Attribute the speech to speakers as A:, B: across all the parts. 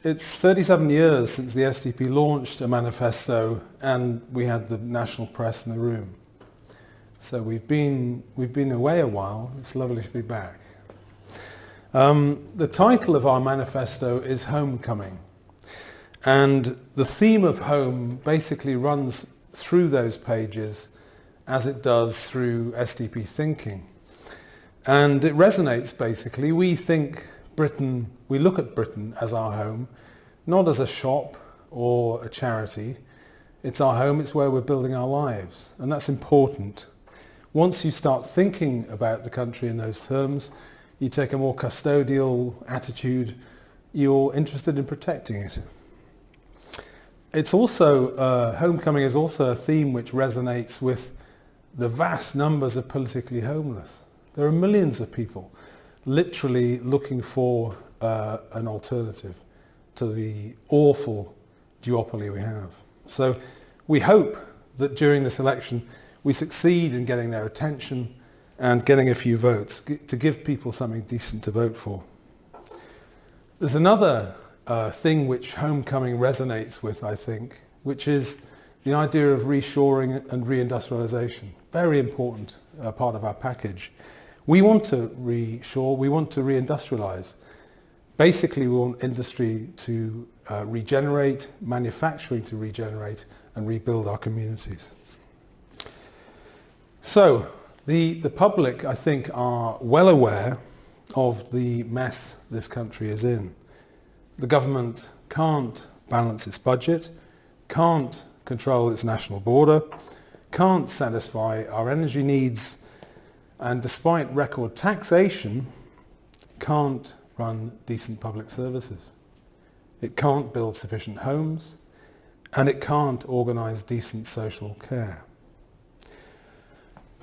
A: It's 37 years since the SDP launched a manifesto and we had the national press in the room. So we've been away a while. It's lovely to be back. The title of our manifesto is Homecoming. And the theme of home basically runs through those pages as it does through SDP thinking. And it resonates basically. We look at Britain as our home, not as a shop or a charity. It's our home, it's where we're building our lives. And that's important. Once you start thinking about the country in those terms, you take a more custodial attitude. You're interested in protecting it. It's also, homecoming is also a theme which resonates with the vast numbers of politically homeless. There are millions of people literally looking for an alternative to the awful duopoly we have. So we hope that during this election we succeed in getting their attention and getting a few votes to give people something decent to vote for. There's another thing which homecoming resonates with, I think, which is the idea of reshoring and reindustrialization. Very important part of our package. We want to reshore, we want to reindustrialize. Basically, we want industry to regenerate, manufacturing to regenerate, and rebuild our communities. So, the public, I think, are well aware of the mess this country is in. The government can't balance its budget, can't control its national border, can't satisfy our energy needs, and despite record taxation, can't run decent public services. It can't build sufficient homes, and it can't organise decent social care.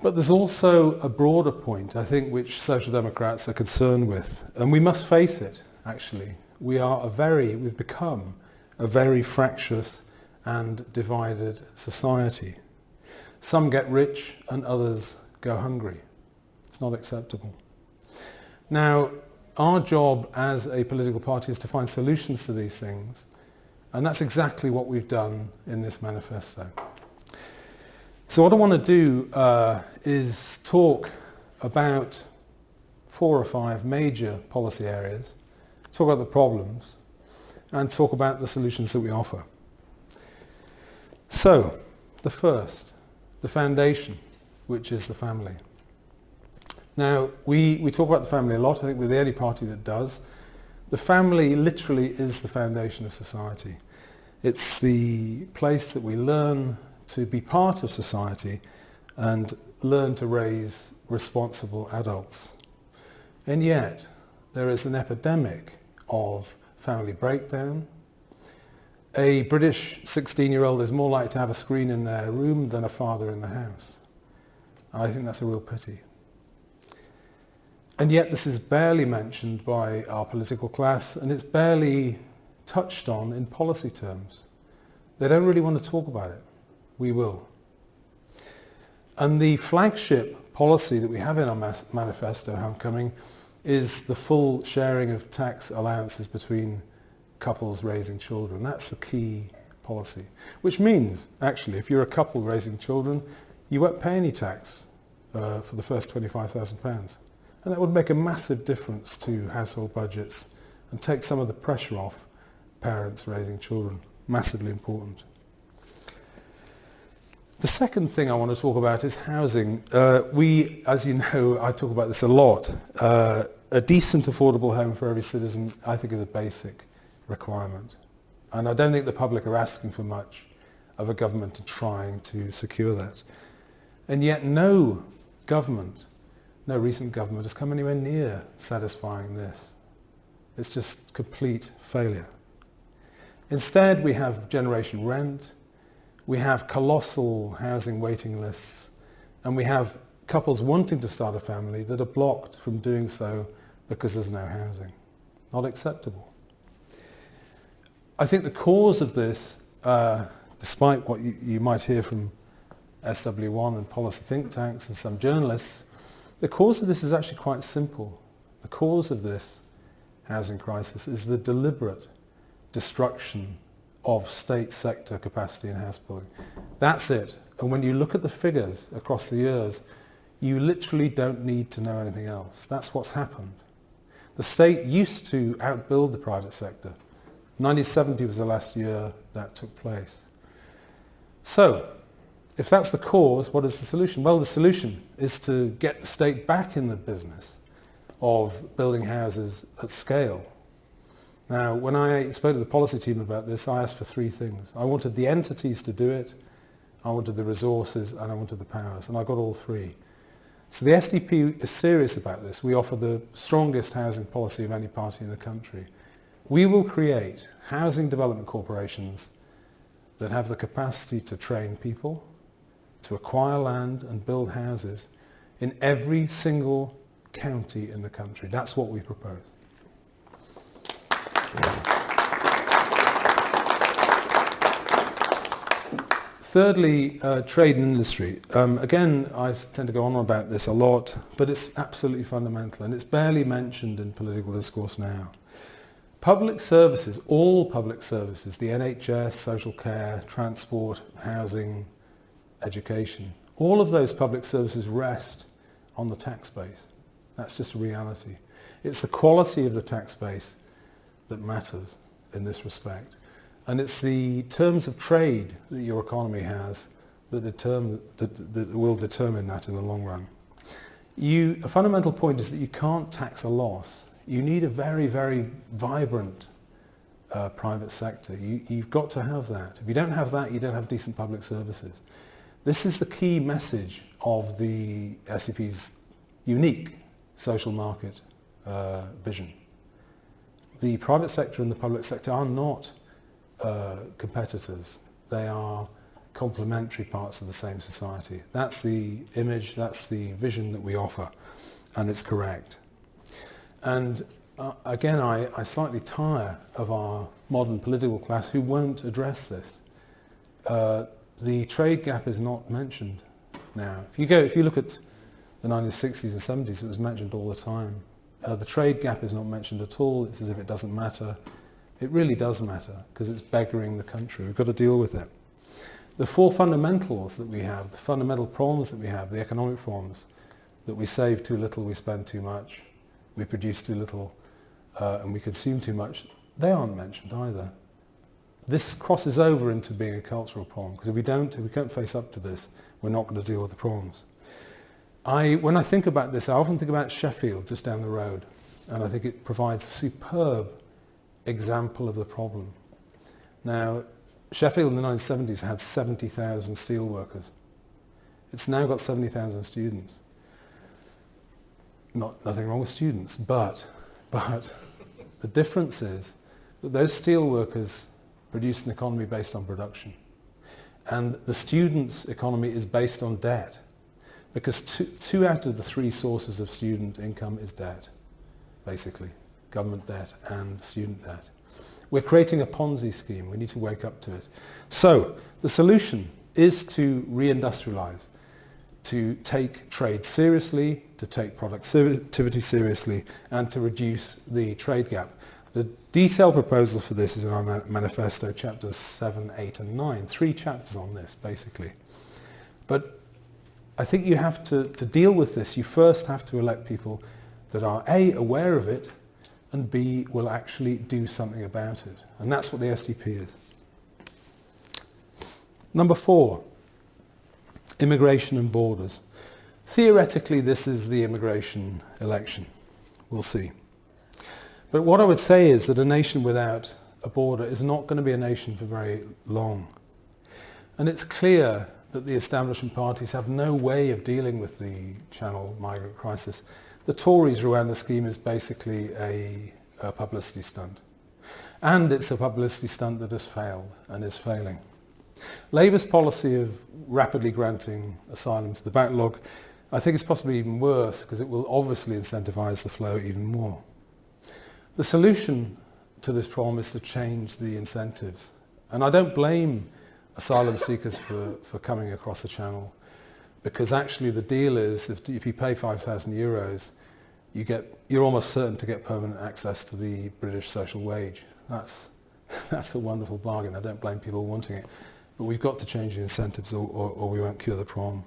A: But there's also a broader point, I think, which Social Democrats are concerned with, and we must face it, actually. We've become a very fractious and divided society. Some get rich and others go hungry. It's not acceptable. Now, our job as a political party is to find solutions to these things, and that's exactly what we've done in this manifesto. So what I want to do is talk about 4 or 5 major policy areas, talk about the problems, and talk about the solutions that we offer. So, the first, the foundation, which is the family. Now, we talk about the family a lot. I think we're the only party that does. The family literally is the foundation of society. It's the place that we learn to be part of society and learn to raise responsible adults. And yet, there is an epidemic of family breakdown. A British 16-year-old is more likely to have a screen in their room than a father in the house. And I think that's a real pity. And yet this is barely mentioned by our political class, and it's barely touched on in policy terms. They don't really want to talk about it. We will. And the flagship policy that we have in our manifesto, Homecoming, is the full sharing of tax allowances between couples raising children. That's the key policy. Which means, actually, if you're a couple raising children, you won't pay any tax for the first £25,000. And that would make a massive difference to household budgets and take some of the pressure off parents raising children. Massively important. The second thing I want to talk about is housing. As you know, I talk about this a lot. A decent, affordable home for every citizen, I think, is a basic requirement. And I don't think the public are asking for much of a government in trying to secure that. And yet no recent government has come anywhere near satisfying this. It's just complete failure. Instead, we have generation rent, we have colossal housing waiting lists, and we have couples wanting to start a family that are blocked from doing so because there's no housing. Not acceptable. I think the cause of this, despite what you might hear from SW1 and policy think tanks and some journalists, the cause of this is actually quite simple. The cause of this housing crisis is the deliberate destruction of state sector capacity in house building. That's it. And when you look at the figures across the years, you literally don't need to know anything else. That's what's happened. The state used to outbuild the private sector. 1970 was the last year that took place. So, if that's the cause, what is the solution? Well, the solution is to get the state back in the business of building houses at scale. Now, when I spoke to the policy team about this, I asked for three things. I wanted the entities to do it, I wanted the resources, and I wanted the powers, and I got all three. So the SDP is serious about this. We offer the strongest housing policy of any party in the country. We will create housing development corporations that have the capacity to train people, to acquire land and build houses in every single county in the country. That's what we propose. Thirdly, trade and industry. Again, I tend to go on about this a lot, but it's absolutely fundamental, and it's barely mentioned in political discourse now. Public services, all public services, the NHS, social care, transport, housing, education, all of those public services rest on the tax base. That's just a reality. It's the quality of the tax base that matters in this respect. And it's the terms of trade that your economy has that will determine that in the long run. A fundamental point is that you can't tax a loss. You need a very, very vibrant private sector. You've got to have that. If you don't have that, you don't have decent public services. This is the key message of the SCP's unique social market vision. The private sector and the public sector are not competitors. They are complementary parts of the same society. That's the image, that's the vision that we offer, and it's correct. And again, I slightly tire of our modern political class who won't address this. The trade gap is not mentioned now. If you look at the 1960s and 70s, it was mentioned all the time. The trade gap is not mentioned at all. It's as if it doesn't matter. It really does matter because it's beggaring the country. We've got to deal with it. The four fundamentals that we have, the fundamental problems that we have, the economic problems, that we save too little, we spend too much, we produce too little, and we consume too much, they aren't mentioned either. This crosses over into being a cultural problem because if we can't face up to this, we're not going to deal with the problems. When I think about this, I often think about Sheffield just down the road, and I think it provides a superb example of the problem. Now, Sheffield in the 1970s had 70,000 steel workers. It's now got 70,000 students. Nothing wrong with students, but the difference is that those steel workers produce an economy based on production. And the students' economy is based on debt. Because two out of the three sources of student income is debt, basically. Government debt and student debt. We're creating a Ponzi scheme. We need to wake up to it. So the solution is to reindustrialize, to take trade seriously, to take productivity seriously, and to reduce the trade gap. The detailed proposal for this is in our manifesto, chapters 7, 8 and 9. 3 chapters on this, basically. But I think you have to deal with this. You first have to elect people that are A, aware of it, and B, will actually do something about it. And that's what the SDP is. Number 4, immigration and borders. Theoretically, this is the immigration election. We'll see. But what I would say is that a nation without a border is not going to be a nation for very long. And it's clear that the establishment parties have no way of dealing with the Channel migrant crisis. The Tories' Rwanda scheme is basically a publicity stunt. And it's a publicity stunt that has failed and is failing. Labour's policy of rapidly granting asylum to the backlog, I think is possibly even worse because it will obviously incentivise the flow even more. The solution to this problem is to change the incentives. And I don't blame asylum seekers for coming across the Channel, because actually the deal is if you pay €5,000, you're almost certain to get permanent access to the British social wage. That's that's a wonderful bargain. I don't blame people wanting it. But we've got to change the incentives or we won't cure the problem.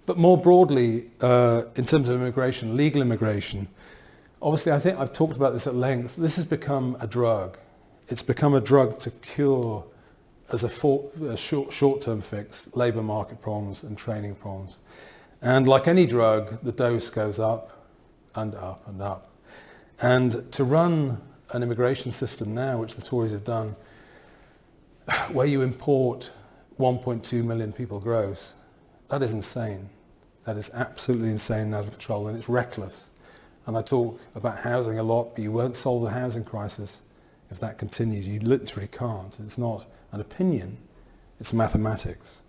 A: But more broadly, in terms of immigration, legal immigration, obviously I think I've talked about this at length. This has become a drug. It's become a drug to cure, as a short-term fix, labour market problems and training problems. And like any drug, the dose goes up and up and up. And to run an immigration system now, which the Tories have done, where you import 1.2 million people gross, that is insane. That is absolutely insane and out of control, and it's reckless. And I talk about housing a lot, but you won't solve the housing crisis if that continues. You literally can't. It's not an opinion, it's mathematics.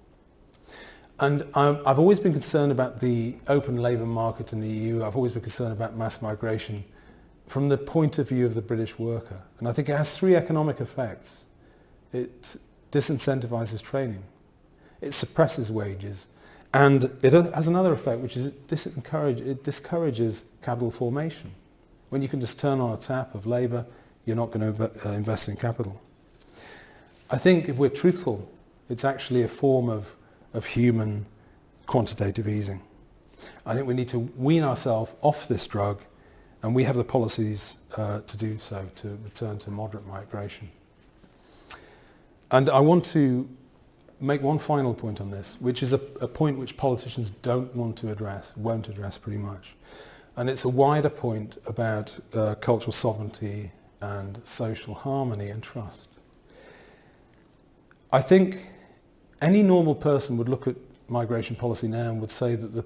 A: And I've always been concerned about the open labour market in the EU. I've always been concerned about mass migration from the point of view of the British worker. And I think it has three economic effects. It disincentivises training, it suppresses wages, and it has another effect, which is it discourages capital formation. When you can just turn on a tap of labour, you're not going to invest in capital. I think if we're truthful, it's actually a form of human quantitative easing. I think we need to wean ourselves off this drug, and we have the policies to do so, to return to moderate migration. And I want to make one final point on this, which is a point which politicians don't want to address, won't address pretty much. And it's a wider point about cultural sovereignty and social harmony and trust. I think any normal person would look at migration policy now and would say that the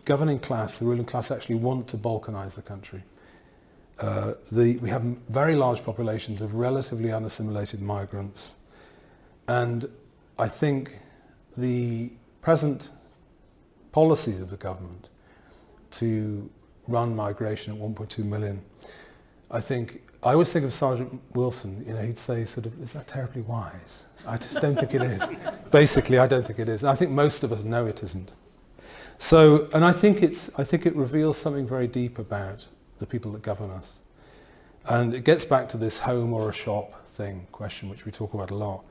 A: governing class, the ruling class, actually want to balkanise the country. We have very large populations of relatively unassimilated migrants, and I think the present policies of the government to run migration at 1.2 million, I always think of Sergeant Wilson, he'd say sort of, is that terribly wise? I just don't think it is. Basically, I don't think it is. And I think most of us know it isn't. So, and I think it reveals something very deep about the people that govern us. And it gets back to this home or a shop question, which we talk about a lot.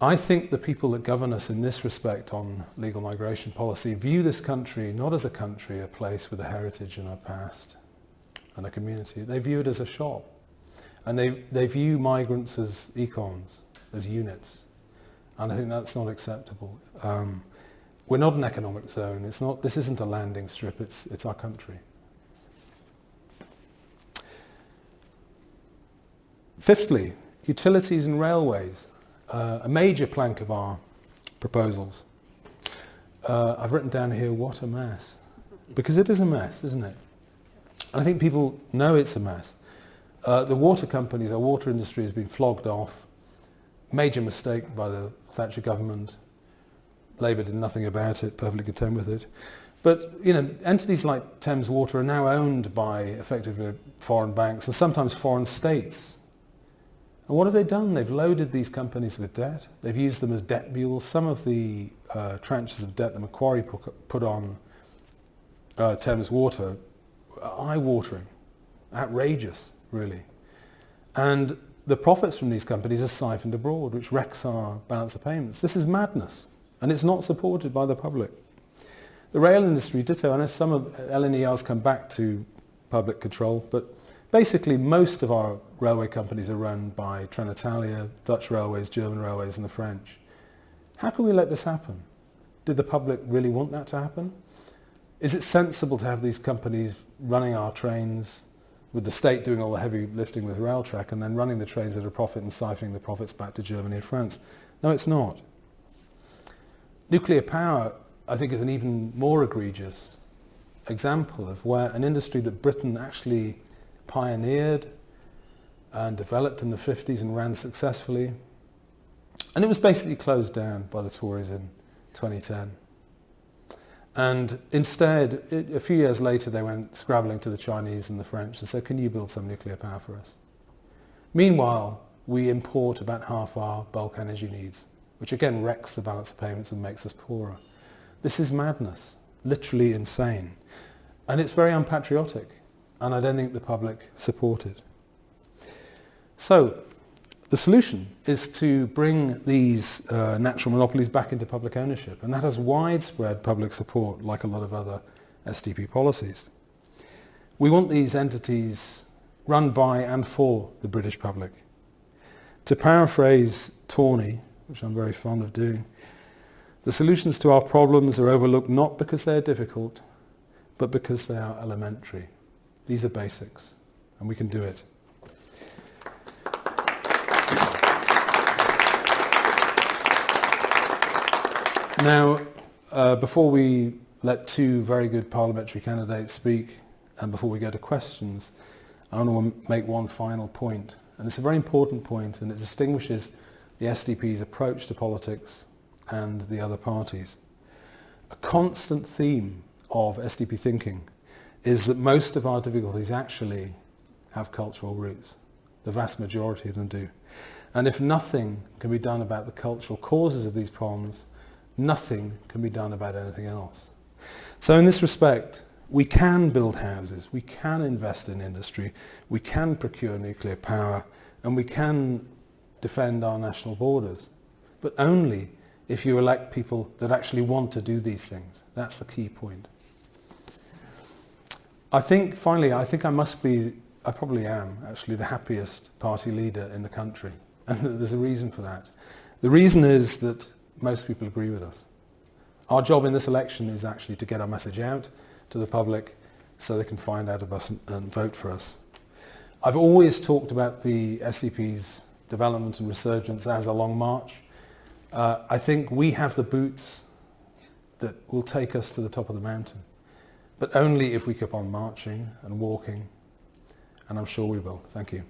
A: I think the people that govern us in this respect on legal migration policy view this country not as a place with a heritage and a past and a community. They view it as a shop. And they view migrants as econs, as units. And I think that's not acceptable. We're not an economic zone. This isn't a landing strip, it's our country. Fifthly, utilities and railways. A major plank of our proposals. I've written down here, what a mess. Because it is a mess, isn't it? And I think people know it's a mess. The water companies, our water industry has been flogged off. Major mistake by the Thatcher government. Labour did nothing about it, perfectly content with it. But, entities like Thames Water are now owned by, effectively, foreign banks and sometimes foreign states. And what have they done? They've loaded these companies with debt. They've used them as debt mules. Some of the tranches of debt that Macquarie put on Thames Water are eye-watering, outrageous, really. And the profits from these companies are siphoned abroad, which wrecks our balance of payments. This is madness, and it's not supported by the public. The rail industry, ditto. I know some of LNER's come back to public control, but basically most of our railway companies are run by Trenitalia, Dutch Railways, German Railways and the French. How can we let this happen? Did the public really want that to happen? Is it sensible to have these companies running our trains with the state doing all the heavy lifting with Railtrack and then running the trains at a profit and siphoning the profits back to Germany and France? No, it's not. Nuclear power, I think, is an even more egregious example of where an industry that Britain actually pioneered and developed in the 50s and ran successfully. And it was basically closed down by the Tories in 2010. And instead, a few years later, they went scrabbling to the Chinese and the French and said, can you build some nuclear power for us? Meanwhile, we import about half our bulk energy needs, which again wrecks the balance of payments and makes us poorer. This is madness, literally insane. And it's very unpatriotic, and I don't think the public support it. So, The solution is to bring these natural monopolies back into public ownership, and that has widespread public support, like a lot of other SDP policies. We want these entities run by and for the British public. To paraphrase Tawney, which I'm very fond of doing, the solutions to our problems are overlooked not because they are difficult, but because they are elementary. These are basics, and we can do it. Now, before we let two very good parliamentary candidates speak, and before we go to questions, I want to make one final point. And it's a very important point, and it distinguishes the SDP's approach to politics and the other parties. A constant theme of SDP thinking is that most of our difficulties actually have cultural roots. The vast majority of them do. And if nothing can be done about the cultural causes of these problems, nothing can be done about anything else. So in this respect, we can build houses, we can invest in industry, we can procure nuclear power, and we can defend our national borders, but only if you elect people that actually want to do these things. That's the key point. I think, finally, I probably am actually the happiest party leader in the country, and there's a reason for that. The reason is that most people agree with us. Our job in this election is actually to get our message out to the public so they can find out of us and vote for us. I've always talked about the SDP's development and resurgence as a long march. I think we have the boots that will take us to the top of the mountain, but only if we keep on marching and walking, and I'm sure we will. Thank you.